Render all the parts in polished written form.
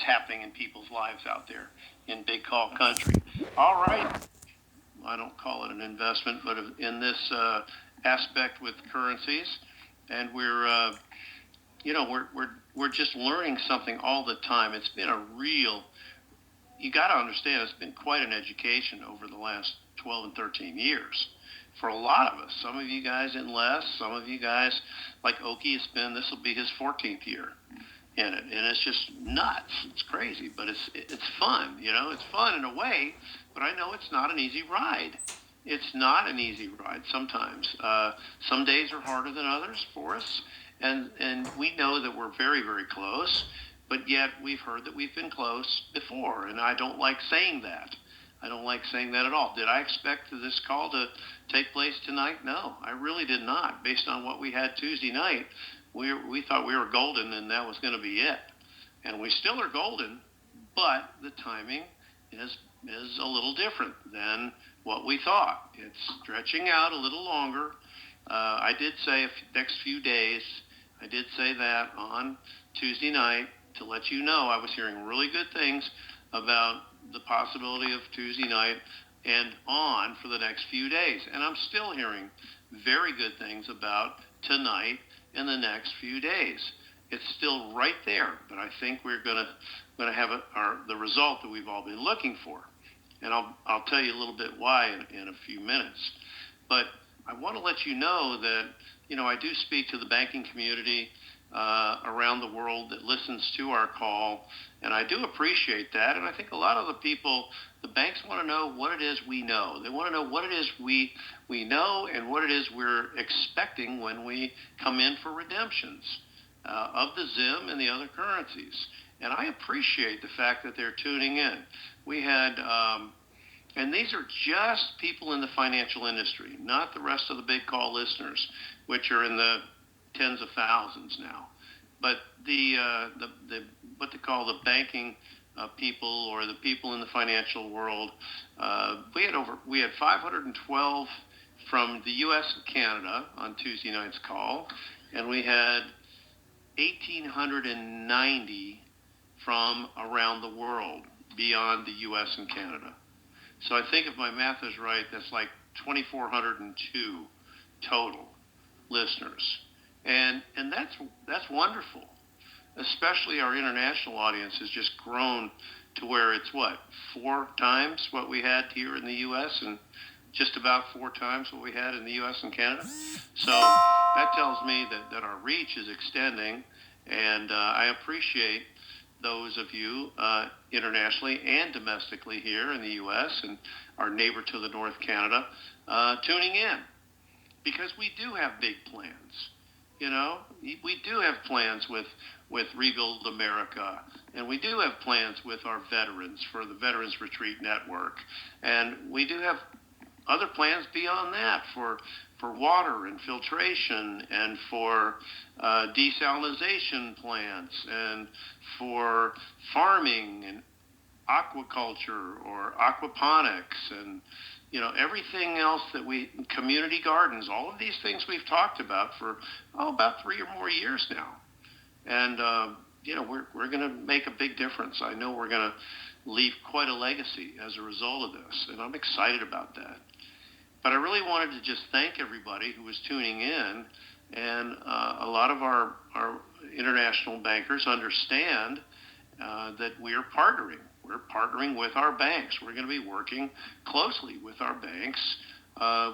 happening in people's lives out there in big call country. All right, I don't call it an investment, but in this aspect with currencies, and we're just learning something all the time. It's been a real, you got to understand, it's been quite an education over the last 12 and 13 years for a lot of us. Some of you guys in less, some of you guys like Okie, this will be his 14th year in it, and it's just nuts. It's crazy, but it's fun. It's fun in a way, but I know it's not an easy ride. It's not an easy ride sometimes. Some days are harder than others for us, and we know that we're very, very close, but yet we've heard that we've been close before, and I don't like saying that. I don't like saying that at all. Did I expect this call to take place tonight? No, I really did not. Based on what we had Tuesday night, we thought we were golden, and that was going to be it. And we still are golden, but the timing is a little different than what we thought. It's stretching out a little longer. I did say next few days. I did say that on Tuesday night to let you know I was hearing really good things about the possibility of Tuesday night and on for the next few days. And I'm still hearing very good things about tonight and the next few days. It's still right there, but I think we're going to have the result that we've all been looking for. And I'll tell you a little bit why in a few minutes. But I want to let you know that, I do speak to the banking community around the world that listens to our call, and I do appreciate that. And I think a lot of the banks want to know what it is we know. They want to know what it is we know and what it is we're expecting when we come in for redemptions of the ZIM and the other currencies. And I appreciate the fact that they're tuning in. We had, and these are just people in the financial industry, not the rest of the big call listeners, which are in the tens of thousands now. But the what they call the banking people or the people in the financial world, we had 512 from the U.S. and Canada on Tuesday night's call, and we had 1,890 from around the world beyond the U.S. and Canada. So I think if my math is right, that's like 2,402 total listeners. And that's wonderful. Especially our international audience has just grown to where it's 4 times what we had here in the U.S. and just about 4 times what we had in the U.S. and Canada. So that tells me that our reach is extending, and I appreciate those of you internationally and domestically here in the U.S. and our neighbor to the north, Canada, tuning in, because we do have big plans. We do have plans with Rebuild America, and we do have plans with our veterans for the Veterans Retreat Network, and we do have other plans beyond that for water and filtration and for desalinization plants and for farming and aquaculture or aquaponics and everything else community gardens, all of these things we've talked about for about 3 or more years now. And we're going to make a big difference. I know we're going to leave quite a legacy as a result of this, and I'm excited about that. But I really wanted to just thank everybody who was tuning in, and a lot of our international bankers understand that we are partnering. We're partnering with our banks. We're going to be working closely with our banks,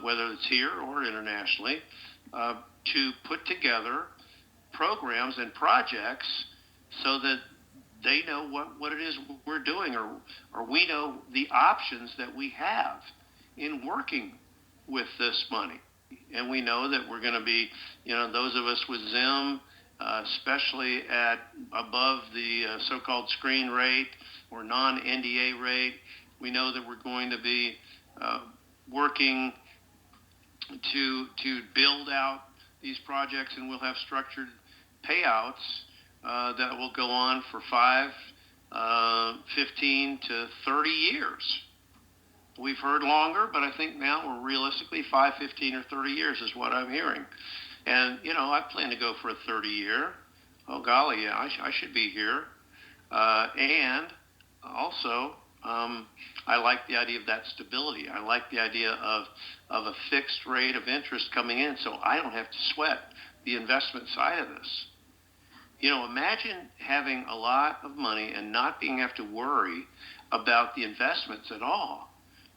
whether it's here or internationally, to put together programs and projects so that they know what it is we're doing, or we know the options that we have in working with this money. And we know that we're going to be, those of us with ZIM, especially at above the so-called screen rate or non-NDA rate, we know that we're going to be working to build out these projects, and we'll have structured payouts that will go on for 5, 15 to 30 years. We've heard longer, but I think now we're realistically 5, 15, or 30 years is what I'm hearing. And, I plan to go for a 30-year. Oh, golly, yeah, I should be here. And also, I like the idea of that stability. I like the idea of a fixed rate of interest coming in, so I don't have to sweat the investment side of this. Imagine having a lot of money and not being have to worry about the investments at all.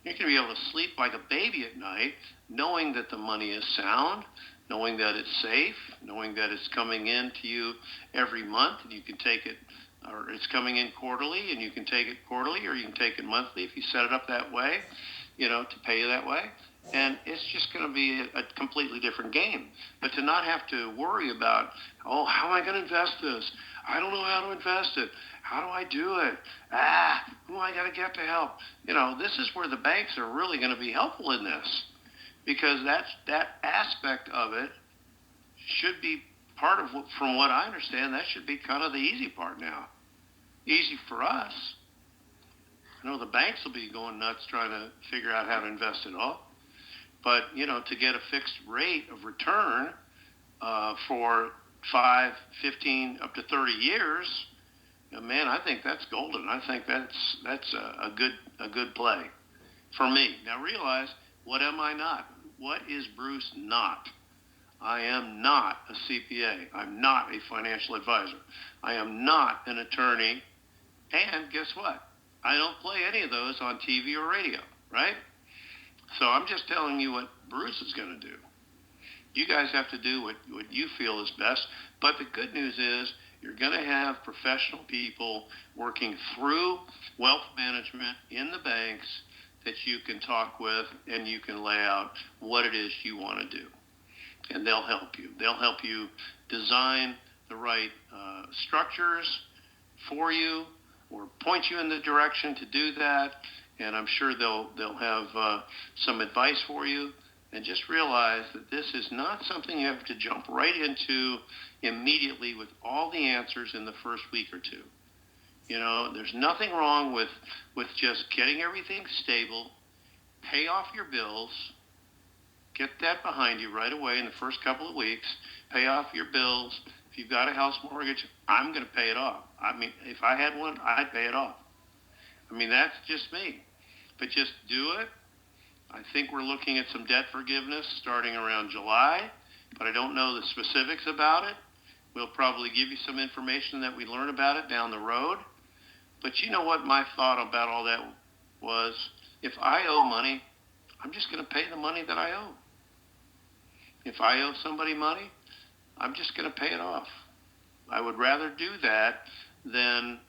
You're going to be able to sleep like a baby at night, knowing that the money is sound, knowing that it's safe, knowing that it's coming in to you every month and you can take it, or it's coming in quarterly and you can take it quarterly, or you can take it monthly if you set it up that way, to pay you that way. And it's just going to be a completely different game. But to not have to worry about, how am I going to invest this? I don't know how to invest it. How do I do it? Who am I going to get to help? This is where the banks are really going to be helpful in this, because that aspect of it should be part of, from what I understand, that should be kind of the easy part now. Easy for us. I know the banks will be going nuts trying to figure out how to invest it all. But, to get a fixed rate of return for 5, 15, up to 30 years, man, I think that's golden. I think that's a good play for me. Now realize, what am I not? What is Bruce not? I am not a CPA. I'm not a financial advisor. I am not an attorney. And guess what? I don't play any of those on TV or radio, right? So I'm just telling you what Bruce is going to do. You guys have to do what you feel is best. But the good news is you're going to have professional people working through wealth management in the banks that you can talk with, and you can lay out what it is you want to do. And they'll help you. They'll help you design the right structures for you, or point you in the direction to do that. And I'm sure they'll have some advice for you. And just realize that this is not something you have to jump right into immediately with all the answers in the first week or two. There's nothing wrong with just getting everything stable, pay off your bills, get that behind you right away in the first couple of weeks, pay off your bills. If you've got a house mortgage, I'm going to pay it off. I mean, if I had one, I'd pay it off. I mean, that's just me. But just do it. I think we're looking at some debt forgiveness starting around July, but I don't know the specifics about it. We'll probably give you some information that we learn about it down the road. But you know what my thought about all that was? If I owe money, I'm just going to pay the money that I owe. If I owe somebody money, I'm just going to pay it off. I would rather do that than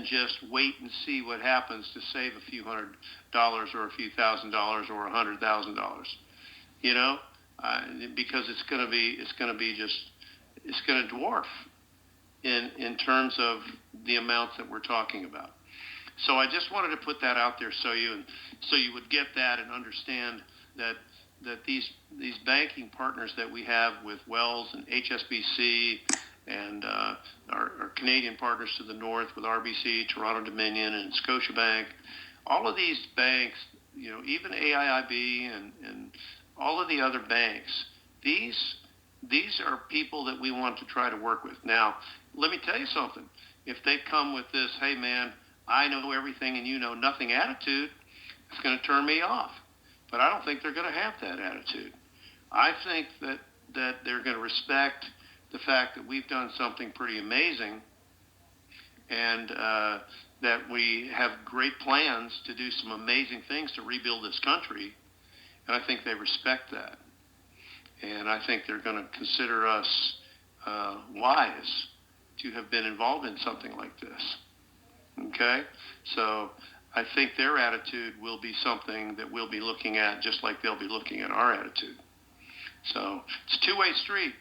just wait and see what happens to save a few $100 or a few $1,000 or $100,000. Because it's going to dwarf in terms of the amounts that we're talking about. So I just wanted to put that out there so you would get that and understand that these banking partners that we have with Wells and HSBC and our Canadian partners to the north with RBC, Toronto Dominion, and Scotiabank, all of these banks, even AIIB and all of the other banks, these are people that we want to try to work with. Now, let me tell you something. If they come with this, hey man, I know everything and you know nothing attitude, it's going to turn me off. But I don't think they're going to have that attitude. I think that they're going to respect the fact that we've done something pretty amazing, and that we have great plans to do some amazing things to rebuild this country, and I think they respect that. And I think they're going to consider us wise to have been involved in something like this. Okay? So I think their attitude will be something that we'll be looking at just like they'll be looking at our attitude. So it's a two-way street.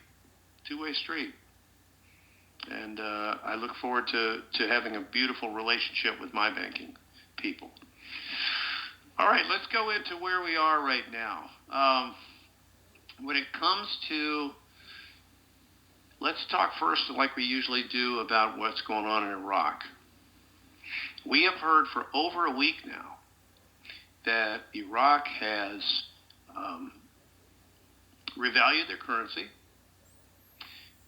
And I look forward to having a beautiful relationship with my banking people. All right, let's go into where we are right now. When it comes to, let's talk first, like we usually do, about what's going on in Iraq. We have heard for over a week now that Iraq has revalued their currency.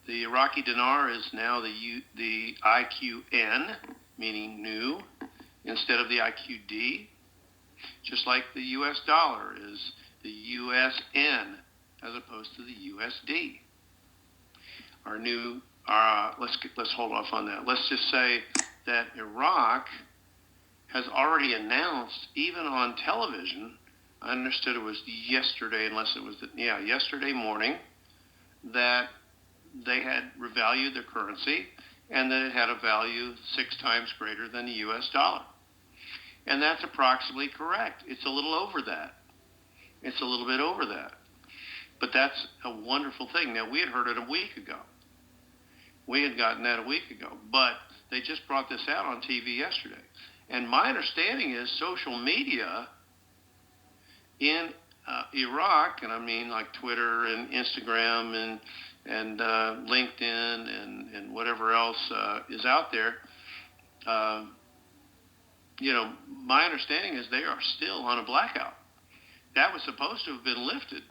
The Iraqi dinar is now the IQN, meaning new, instead of the IQD, just like the US dollar is the USN as opposed to the USD. Our new, let's hold off on that. Let's just say that Iraq has already announced, even on television, I understood it was yesterday, yesterday morning, that they had revalued their currency and that it had a value 6 times greater than the US dollar. And that's approximately correct. It's a little over that. It's a little bit over that. But that's a wonderful thing. Now, we had heard it a week ago. We had gotten that a week ago. But they just brought this out on TV yesterday. And my understanding is social media in Iraq, and I mean like Twitter and Instagram and LinkedIn and whatever else is out there, my understanding is they are still on a blackout. That was supposed to have been lifted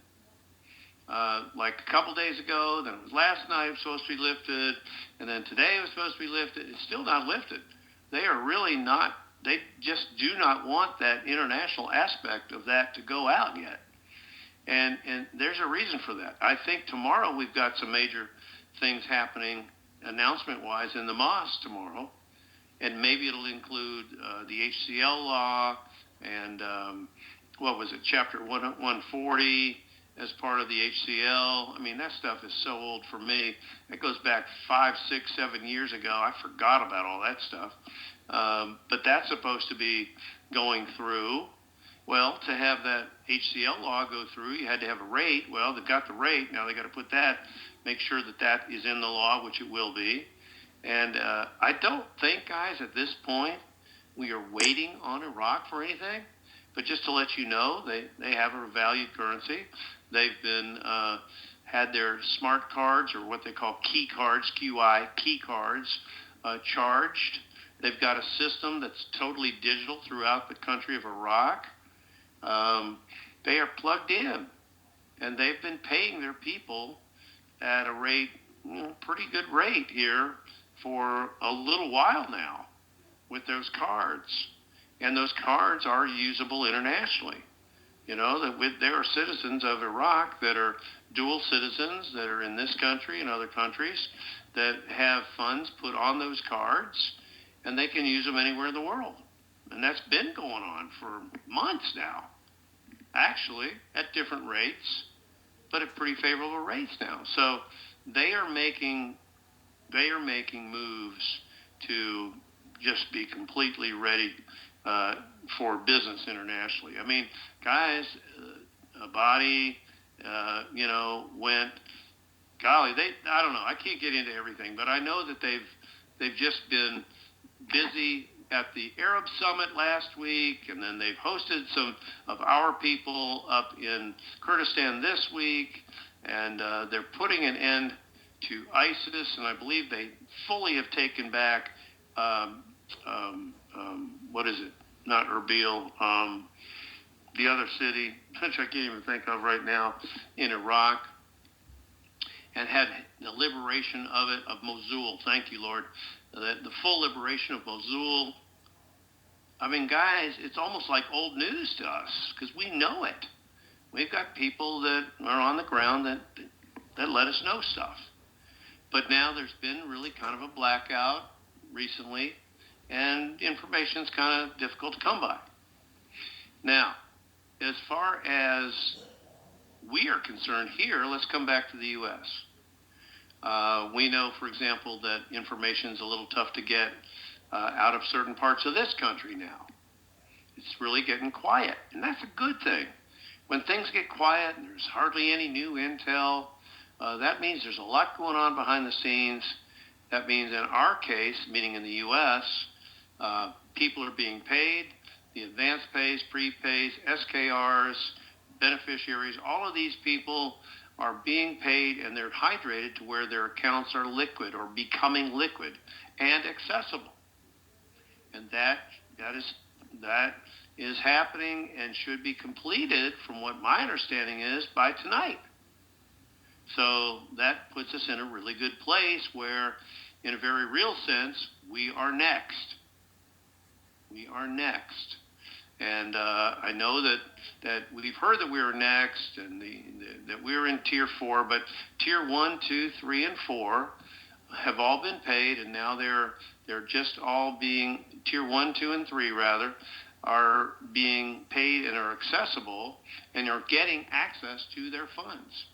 like a couple days ago. Then it was last night it was supposed to be lifted, and then today it was supposed to be lifted. It's still not lifted. They are really not. They just do not want that international aspect of that to go out yet. And there's a reason for that. I think tomorrow we've got some major things happening announcement-wise in the mosque tomorrow. And maybe it'll include the HCL law and, Chapter 140 as part of the HCL. I mean, that stuff is so old for me. It goes back 5, 6, 7 years ago. I forgot about all that stuff. But that's supposed to be going through. Well, to have that HCL law go through, you had to have a rate. Well, they've got the rate. Now they got to put that, make sure that that is in the law, which it will be. And I don't think, guys, at this point, we are waiting on Iraq for anything. But just to let you know, they have a valued currency. They've been had their smart cards, or what they call key cards, QI, key cards, charged. They've got a system that's totally digital throughout the country of Iraq. They are plugged in, and they've been paying their people at a rate, pretty good rate here for a little while now with those cards. And those cards are usable internationally. There are citizens of Iraq that are dual citizens that are in this country and other countries that have funds put on those cards, and they can use them anywhere in the world. And that's been going on for months now, actually, at different rates, but at pretty favorable rates now. So they are making moves to just be completely ready for business internationally. I mean, guys, Abadi, went. Golly, I don't know. I can't get into everything, but I know that they've just been busy at the Arab Summit last week, and then they've hosted some of our people up in Kurdistan this week, and they're putting an end to ISIS, and I believe they fully have taken back, what is it? Not Erbil, the other city, which I can't even think of right now, in Iraq, and had the liberation of Mosul. Thank you, Lord. The full liberation of Mosul. I mean, guys, it's almost like old news to us because we know it. We've got people that are on the ground that let us know stuff. But now there's been really kind of a blackout recently, and information's kind of difficult to come by. Now, as far as we are concerned here, let's come back to the U.S. We know, for example, that information's a little tough to get out of certain parts of this country now. It's really getting quiet, and that's a good thing. When things get quiet and there's hardly any new intel, that means there's a lot going on behind the scenes. That means in our case, meaning in the U.S., people are being paid, the advance pays, prepays, SKRs, beneficiaries, all of these people are being paid, and they're hydrated to where their accounts are liquid or becoming liquid and accessible. And that is happening and should be completed, from what my understanding is, by tonight. So that puts us in a really good place where, in a very real sense, we are next. We are next. And I know that we've heard that we're next and that we're in Tier 4, but Tier 1, 2, 3, and 4 have all been paid, and now they're just all being, Tier 1, 2, and 3 rather, are being paid and are accessible and are getting access to their funds.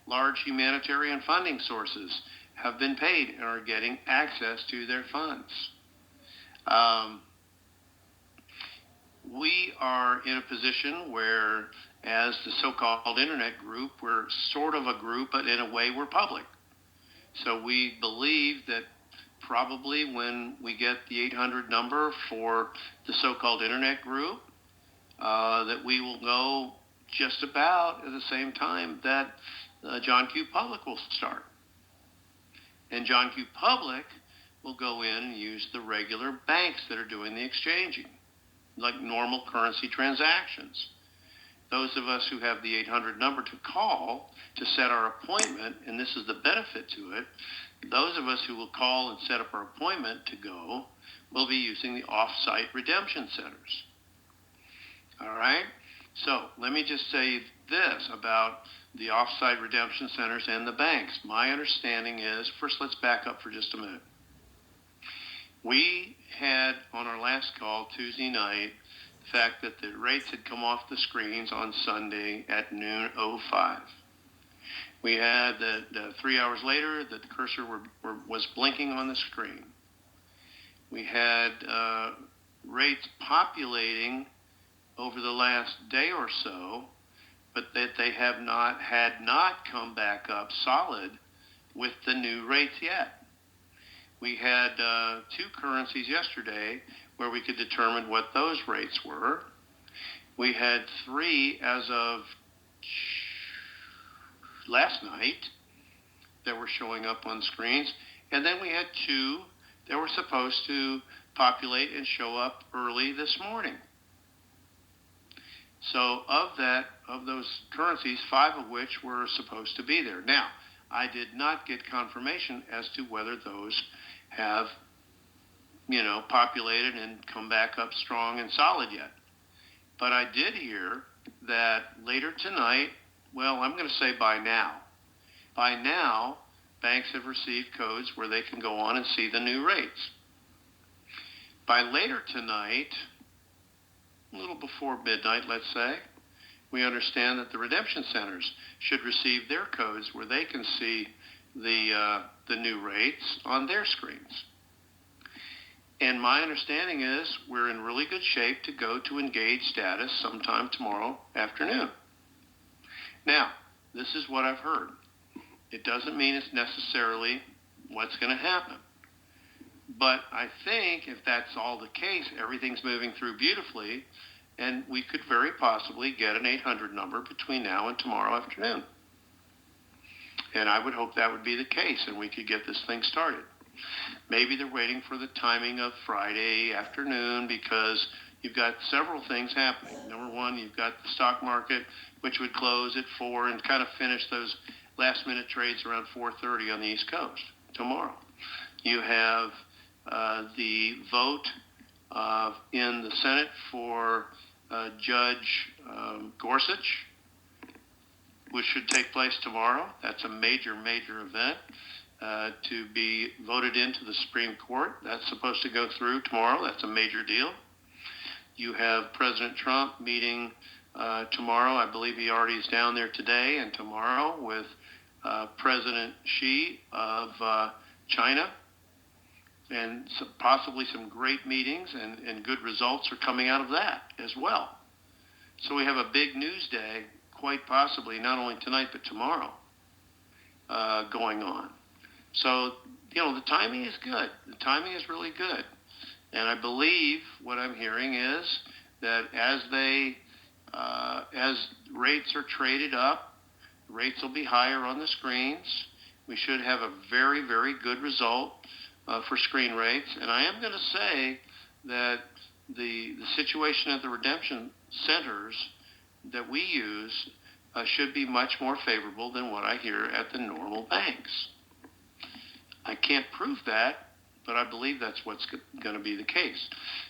Large humanitarian funding sources have been paid and are getting access to their funds. We are in a position where, as the so-called internet group, we're sort of a group, but in a way we're public. So we believe that probably when we get the 800 number for the so-called internet group, that we will go just about at the same time that John Q. Public will start. And John Q. Public will go in and use the regular banks that are doing the exchanging, like normal currency transactions. Those of us who have the 800 number to call to set our appointment, and this is the benefit to it, those of us who will call and set up our appointment to go will be using the off-site redemption centers. All right? So let me just say this about the off-site redemption centers and the banks. My understanding is, first let's back up for just a minute. We had on our last call Tuesday night the fact that the rates had come off the screens on Sunday at noon 05. We had the 3 hours later that the cursor was blinking on the screen. We had rates populating over the last day or so, but that they had not come back up solid with the new rates yet. We had 2 currencies yesterday where we could determine what those rates were. We had 3 as of last night that were showing up on screens. And then we had 2 that were supposed to populate and show up early this morning. So of those currencies, 5 of which were supposed to be there. Now, I did not get confirmation as to whether those have, populated and come back up strong and solid yet. But I did hear that later tonight, well, I'm going to say by now, banks have received codes where they can go on and see the new rates. By later tonight, a little before midnight, let's say, we understand that the redemption centers should receive their codes where they can see the new rates on their screens. And my understanding is we're in really good shape to go to engage status sometime tomorrow afternoon. Now, this is what I've heard. It doesn't mean it's necessarily what's going to happen. But I think if that's all the case, everything's moving through beautifully, and we could very possibly get an 800 number between now and tomorrow afternoon. And I would hope that would be the case, and we could get this thing started. Maybe they're waiting for the timing of Friday afternoon because you've got several things happening. Number one, you've got the stock market, which would close at 4 and kind of finish those last-minute trades around 4:30 on the East Coast tomorrow. You have the vote in the Senate for Judge Gorsuch, which should take place tomorrow. That's a major, major event to be voted into the Supreme Court. That's supposed to go through tomorrow. That's a major deal. You have President Trump meeting tomorrow. I believe he already is down there today and tomorrow with President Xi of China. And possibly some great meetings and good results are coming out of that as well. So we have a big news day, quite possibly, not only tonight but tomorrow, going on. So, the timing is good. The timing is really good. And I believe what I'm hearing is that as rates are traded up, rates will be higher on the screens. We should have a very, very good result for screen rates. And I am going to say that the situation at the redemption centers that we use should be much more favorable than what I hear at the normal banks. I can't prove that, but I believe that's what's going to be the case.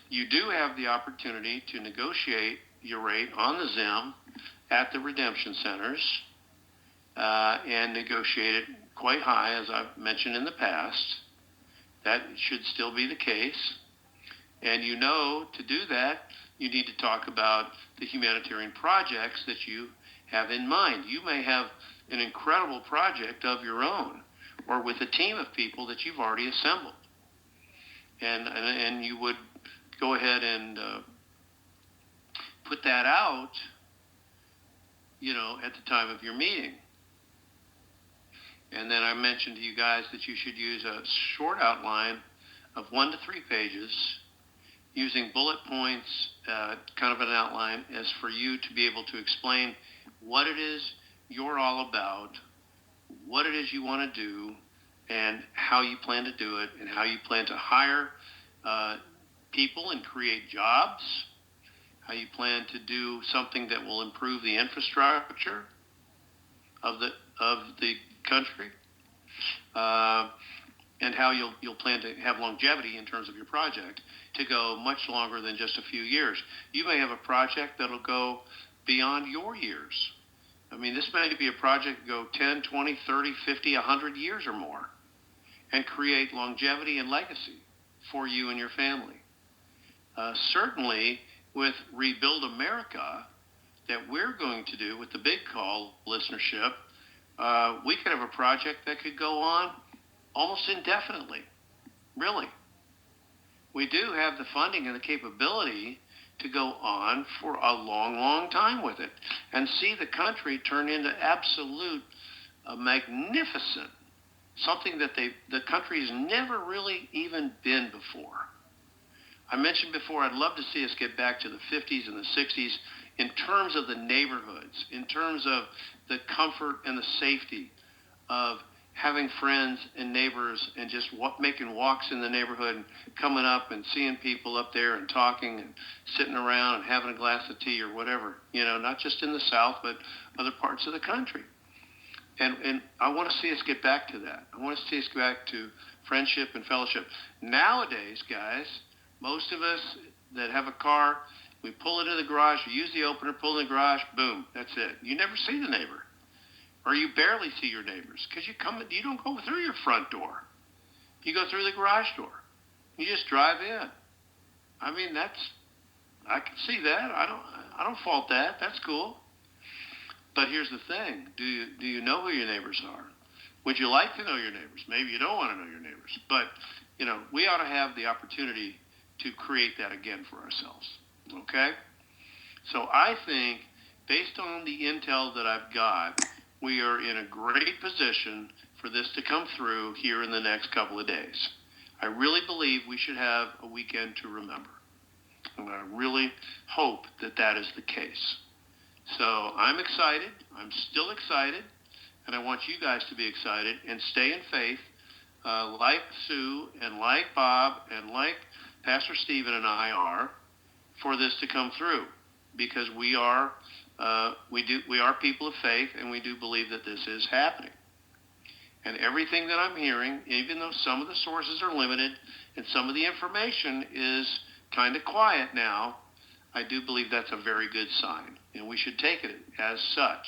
You do have the opportunity to negotiate your rate on the ZIM at the redemption centers and negotiate it quite high, as I've mentioned in the past. That should still be the case. And to do that, you need to talk about the humanitarian projects that you have in mind. You may have an incredible project of your own or with a team of people that you've already assembled. And you would go ahead and put that out, at the time of your meeting. And then I mentioned to you guys that you should use a short outline of 1 to 3 pages using bullet points, kind of an outline, as for you to be able to explain what it is you're all about, what it is you want to do, and how you plan to do it, and how you plan to hire people and create jobs, how you plan to do something that will improve the infrastructure of the country, and how you'll plan to have longevity in terms of your project to go much longer than just a few years. You may have a project that'll go beyond your years. I mean, this may be a project that go 10, 20, 30, 50, 100 years or more and create longevity and legacy for you and your family. Certainly with Rebuild America that we're going to do with the Big Call listenership, we could have a project that could go on almost indefinitely. Really. We do have the funding and the capability to go on for a long, long time with it and see the country turn into absolute magnificent, something that the country's never really even been before. I mentioned before, I'd love to see us get back to the 50s and the 60s in terms of the neighborhoods, in terms of the comfort and the safety of having friends and neighbors and just making walks in the neighborhood and coming up and seeing people up there and talking and sitting around and having a glass of tea or whatever, not just in the South, but other parts of the country. And I want to see us get back to that. I want to see us get back to friendship and fellowship. Nowadays, guys, most of us that have a car, we pull it in the garage, we use the opener, pull in the garage, boom, that's it. You never see the neighbor. Or you barely see your neighbors because you don't go through your front door. You go through the garage door. You just drive in. I mean, I can see that. I don't fault that. That's cool. But here's the thing. Do you know who your neighbors are? Would you like to know your neighbors? Maybe you don't want to know your neighbors. But, we ought to have the opportunity to create that again for ourselves. Okay? So I think, based on the intel that I've got, we are in a great position for this to come through here in the next couple of days. I really believe we should have a weekend to remember. And I really hope that that is the case. So I'm excited. I'm still excited. And I want you guys to be excited and stay in faith, like Sue and like Bob and like Pastor Stephen and I are, for this to come through, because we are people of faith, and we do believe that this is happening. And everything that I'm hearing, even though some of the sources are limited and some of the information is kind of quiet now, I do believe that's a very good sign, and we should take it as such.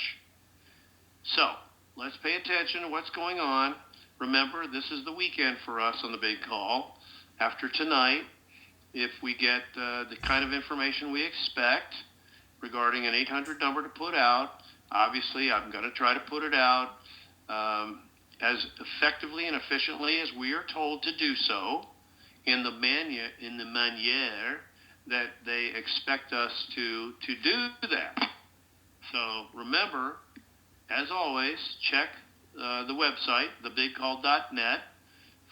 So let's pay attention to what's going on. Remember, this is the weekend for us on the Big Call. After tonight, if we get the kind of information we expect regarding an 800 number to put out, obviously I'm going to try to put it out as effectively and efficiently as we are told to do so in the manière that they expect us to do that. So remember, as always, check the website, thebigcall.net,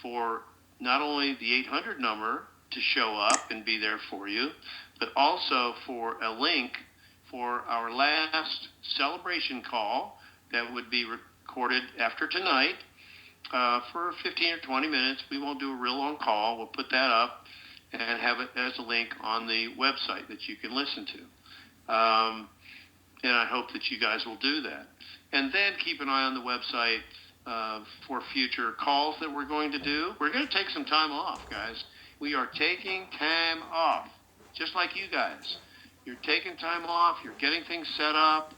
for not only the 800 number to show up and be there for you, but also for a link for our last celebration call that would be recorded after tonight for 15 or 20 minutes. We won't do a real long call. We'll put that up and have it as a link on the website that you can listen to. And I hope that you guys will do that. And then keep an eye on the website for future calls that we're going to do. We're going to take some time off, guys. We are taking time off, just like you guys. You're taking time off. You're getting things set up.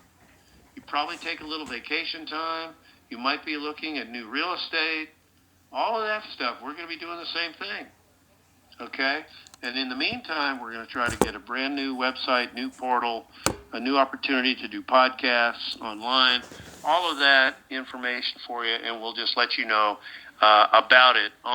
You probably take a little vacation time. You might be looking at new real estate. All of that stuff. We're going to be doing the same thing. Okay? And in the meantime, we're going to try to get a brand new website, new portal, a new opportunity to do podcasts online, all of that information for you, and we'll just let you know about it on